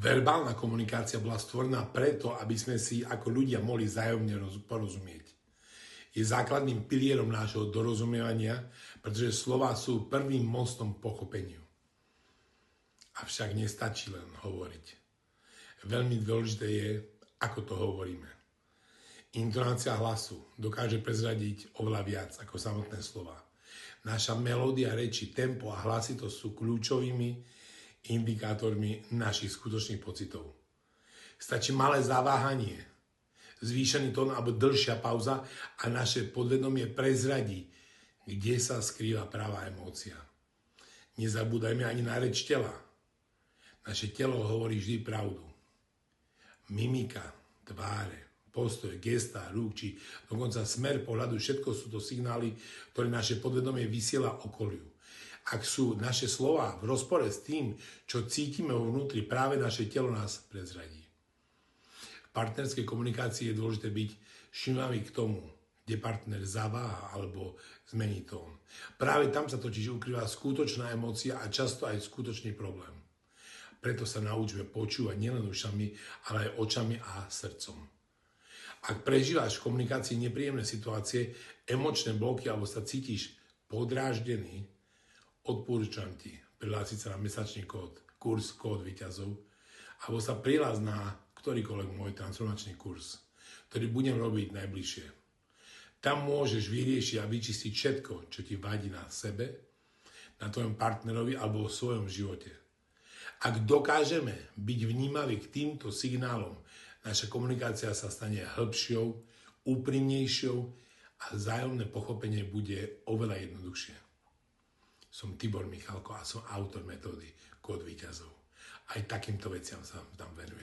Verbálna komunikácia bola stvorená preto, aby sme si ako ľudia mohli vzájomne porozumieť. Je základným pilierom nášho dorozumievania, pretože slová sú prvým mostom pochopeniu. Avšak nestačí len hovoriť. Veľmi dôležité je, ako to hovoríme. Intonácia hlasu dokáže prezradiť oveľa viac ako samotné slová. Naša melódia reči, tempo a hlasitosť sú kľúčovými indikátormi našich skutočných pocitov. Stačí malé zaváhanie, zvýšený tón alebo dlhšia pauza a naše podvedomie prezradí, kde sa skrýva pravá emócia. Nezabúdajme ani na reč tela. Naše telo hovorí vždy pravdu. Mimika, tváre, postoj, gestá, rúk, či dokonca smer pohľadu, všetko sú to signály, ktoré naše podvedomie vysiela okoliu. Ak sú naše slová v rozpore s tým, čo cítime vo vnútri, práve naše telo nás prezradí. V partnerskej komunikácii je dôležité byť všímavý k tomu, kde partner zaváha alebo zmení tón. Práve tam sa totiž ukrýva skutočná emócia a často aj skutočný problém. Preto sa naučme počúvať nielen ušami, ale aj očami a srdcom. Ak prežívaš v komunikácii nepríjemné situácie, emočné bloky alebo sa cítiš podráždený, odporúčam ti prihlásiť sa na mesačný kurz Kód víťazov alebo sa prihlás na ktorýkoľvek môj transformačný kurz, ktorý budem robiť najbližšie. Tam môžeš vyriešiť a vyčistiť všetko, čo ti vadí na sebe, na tvojom partnerovi alebo v svojom živote. Ak dokážeme byť vnímaví k týmto signálom, naša komunikácia sa stane hĺbšou, úprimnejšou a vzájomné pochopenie bude oveľa jednoduchšie. Som Tibor Michalko a som autor metódy Kód víťazov. Aj takýmto veciam sa tam venujem.